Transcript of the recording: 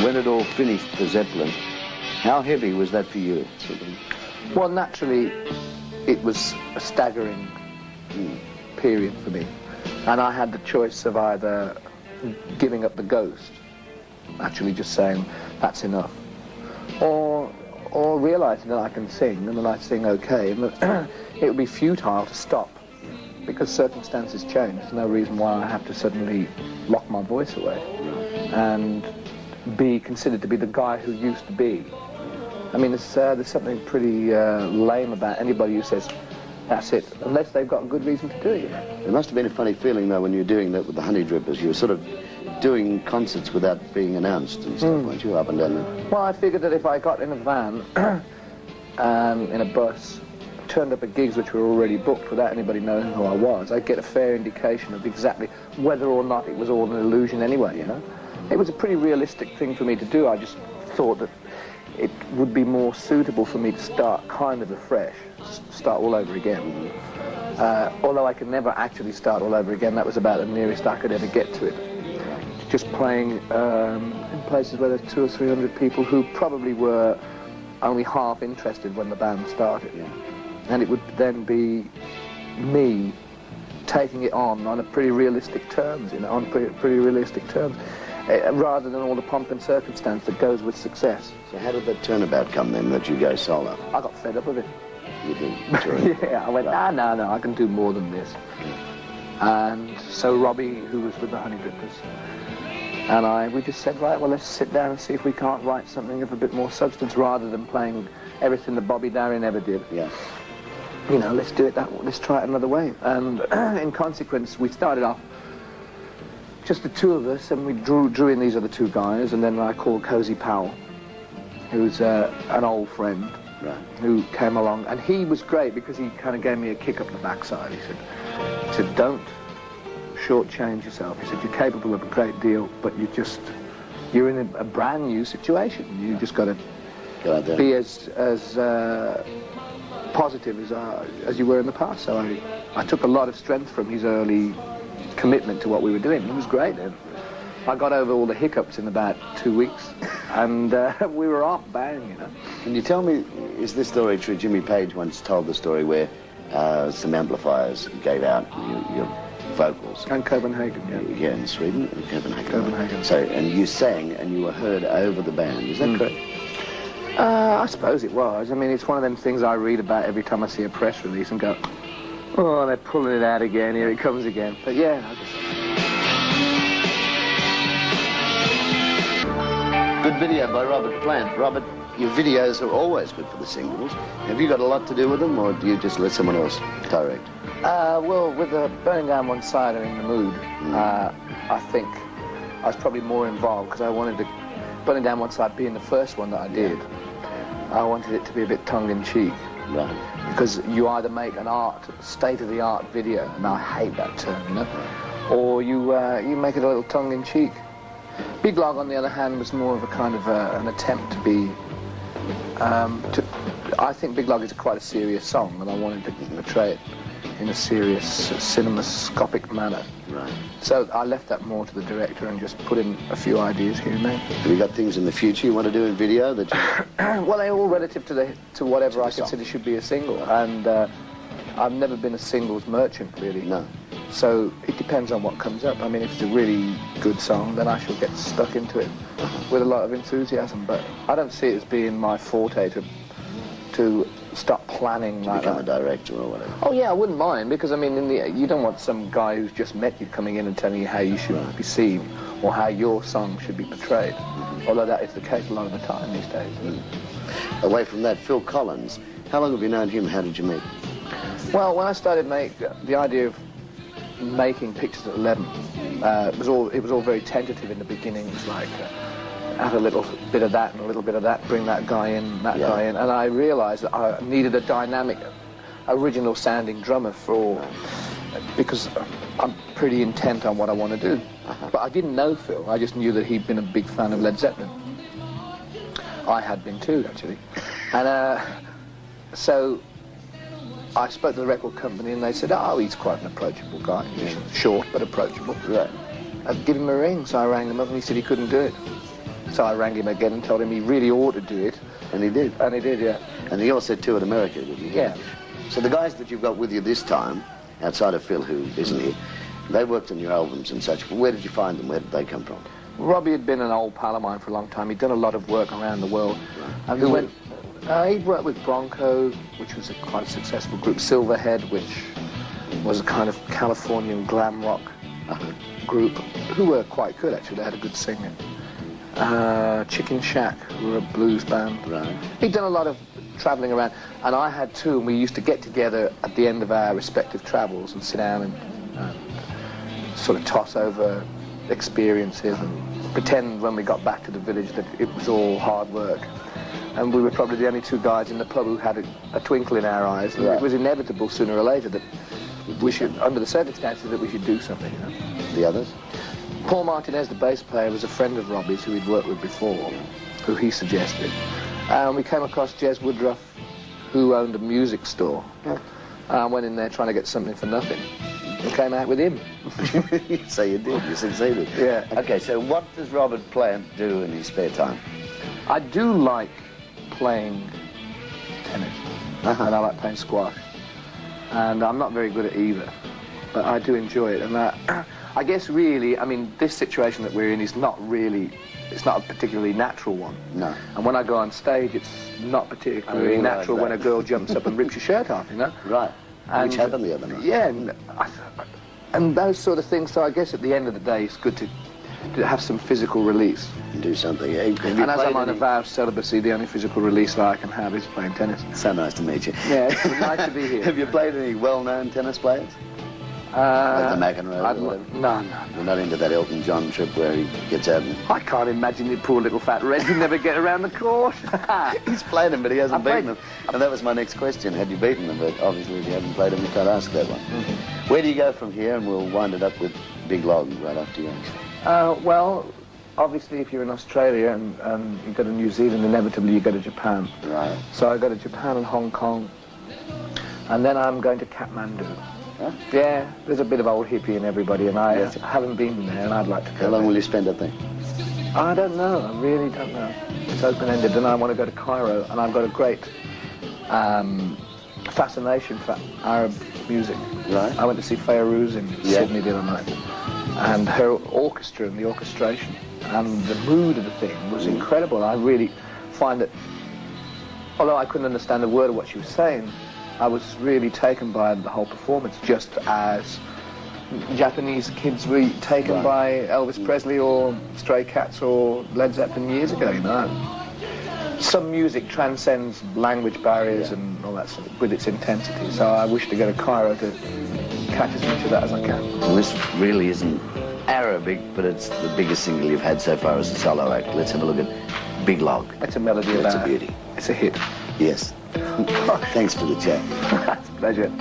When it all finished for Zeppelin, how heavy was that for you? Well, naturally, it was a staggering period for me. And I had the choice of either giving up the ghost, actually just saying, that's enough, or realizing that I can sing, and that I sing okay, and that it would be futile to stop, because circumstances change. There's no reason why I have to suddenly lock my voice away and be considered to be the guy who used to be. I mean, there's something pretty lame about anybody who says, that's it, unless they've got a good reason to do it. It must have been a funny feeling, though, when you were doing that with the Honey Drippers. You were sort of doing concerts without being announced and stuff, weren't you, up and down there? Well, I figured that if I got in a van, in a bus, turned up at gigs which were already booked without anybody knowing who I was, I'd get a fair indication of exactly whether or not it was all an illusion anyway, you know? It was a pretty realistic thing for me to do. I just thought that it would be more suitable for me to start kind of afresh, start all over again. Although I could never actually start all over again, that was about the nearest I could ever get to it. Just playing in places where there's 200 or 300 people who probably were only half interested when the band started. Yeah. And it would then be me taking it on a pretty realistic terms, you know, on pretty realistic terms. Rather than all the pomp and circumstance that goes with success. So how did that turnabout come then, that you go solo? I got fed up with it. You did? Yeah, I went, no, I can do more than this. And so Robbie, who was with the Honey Drippers, and we just said, right, well, let's sit down and see if we can't write something of a bit more substance rather than playing everything that Bobby Darin ever did. Yeah. You know, let's do it let's try it another way. And in consequence, we started off just the two of us, and we drew in these other two guys, and then I called Cozy Powell, who's an old friend, who came along, and he was great because he kind of gave me a kick up the backside. He said, don't shortchange yourself. He said, you're capable of a great deal, but you're in a brand new situation. You just got to be as positive as you were in the past. So I took a lot of strength from his early commitment to what we were doing. It was great then. I got over all the hiccups in about 2 weeks, and we were off, bang, you know. Can you tell me, is this story true? Jimmy Page once told the story where some amplifiers gave out your vocals. And Copenhagen, yeah. Yeah, in Sweden, in Copenhagen. Copenhagen. So, and you sang, and you were heard over the band, is that correct? I suppose it was. I mean, it's one of them things I read about every time I see a press release and go, oh, they're pulling it out again, here it comes again. But yeah, I guess. Good video by Robert Plant. Robert, your videos are always good for the singles. Have you got a lot to do with them, or do you just let someone else direct? Well, with the Burning Down One Side or In the Mood, I think I was probably more involved because I wanted to, Burning Down One Side being the first one that I did, I wanted it to be a bit tongue-in-cheek. Right. Because you either make an state-of-the-art video, and I hate that term, you know, or you make it a little tongue-in-cheek. Big Log, on the other hand, was more of a kind of an attempt to be, I think Big Log is quite a serious song, and I wanted to portray it in a serious, cinemascopic manner. Right. So I left that more to the director and just put in a few ideas here and there. Have you got things in the future you want to do in video that you... Well, they're all relative to whatever I consider should be a single, and I've never been a singles merchant, really. No. So it depends on what comes up. I mean, if it's a really good song, then I shall get stuck into it with a lot of enthusiasm, but I don't see it as being my forte to start planning like that. Become a director or whatever. Oh yeah, I wouldn't mind, because I mean, you don't want some guy who's just met you coming in and telling you how you should be seen or how your song should be portrayed. Although that is the case a lot of the time these days. Away from that, Phil Collins, how long have you known him? How did you meet? Well, when I started the idea of making pictures at 11, it was all very tentative in the beginning. It was like, add a little bit of that and a little bit of that, bring that guy in, guy in, and I realized that I needed a dynamic, original sounding drummer because I'm pretty intent on what I want to do. But I didn't know Phil, I just knew that he'd been a big fan of Led Zeppelin. I had been too, actually. And so I spoke to the record company and they said, oh, he's quite an approachable guy. He's short but approachable. Right. I'd give him a ring, so I rang him up and he said he couldn't do it. So I rang him again and told him he really ought to do it. And he did? And he did, yeah. And he also toured America, did he? Yeah. So the guys that you've got with you this time, outside of Phil, who isn't here, they worked on your albums and such. Where did you find them? Where did they come from? Robbie had been an old pal of mine for a long time. He'd done a lot of work around the world. And he'd worked with Bronco, which was quite a successful group. Silverhead, which was a kind of Californian glam rock group, who were quite good, actually. They had a good singing. Chicken Shack, who were a blues band. Right. He'd done a lot of travelling around, and I had too, and we used to get together at the end of our respective travels and sit down and sort of toss over experiences and pretend when we got back to the village that it was all hard work. And we were probably the only two guys in the pub who had a twinkle in our eyes. And it was inevitable sooner or later that we should, under the circumstances, that we should do something. You know? The others? Paul Martinez, the bass player, was a friend of Robbie's who he'd worked with before, who he suggested. And we came across Jez Woodruff, who owned a music store. Went in there trying to get something for nothing. And came out with him. So you did, you succeeded. Yeah. Okay, so what does Robert Plant do in his spare time? I do like playing tennis, and I like playing squash. And I'm not very good at either, but I do enjoy it. And I guess really, I mean, this situation that we're in is not really, it's not a particularly natural one. No. And when I go on stage, it's not particularly natural when a girl jumps up and rips your shirt off, you know? Right. Which happened the other night. Yeah, and those sort of things. So I guess at the end of the day, it's good to have some physical release. Do something. And as I'm on a vow of celibacy, the only physical release that I can have is playing tennis. So nice to meet you. Yeah, it's nice to be here. Have you played any well-known tennis players? Like the McEnroe or whatever? No. You're not into that Elton John trip where he gets out and... I can't imagine the poor little fat red who never get around the court. He's played them, but he hasn't beaten them. And that was my next question. Had you beaten them? But obviously if you haven't played them, you can't ask that one. Where do you go from here? And we'll wind it up with Big Log right after you. Well, obviously if you're in Australia and you go to New Zealand, inevitably you go to Japan. Right. So I go to Japan and Hong Kong. And then I'm going to Kathmandu. Huh? Yeah, there's a bit of old hippie in everybody, and I haven't been there, and I'd like to go. How long will you spend up there? I don't know. I really don't know. It's open-ended, and I want to go to Cairo, and I've got a great fascination for Arab music. Right. I went to see Fairuz in Sydney the other night, and her orchestra and the orchestration and the mood of the thing was incredible. I really find that, although I couldn't understand a word of what she was saying, I was really taken by the whole performance, just as Japanese kids were taken by Elvis Presley or Stray Cats or Led Zeppelin years ago, you know. Some music transcends language barriers and all that sort of, with its intensity, so I wish to go to Cairo to catch as much of that as I can. Well, this really isn't Arabic, but it's the biggest single you've had so far as a solo act. Let's have a look at Big Log. It's a melody of It's a beauty. It's a hit. Yes. Thanks for the chat. It's a pleasure.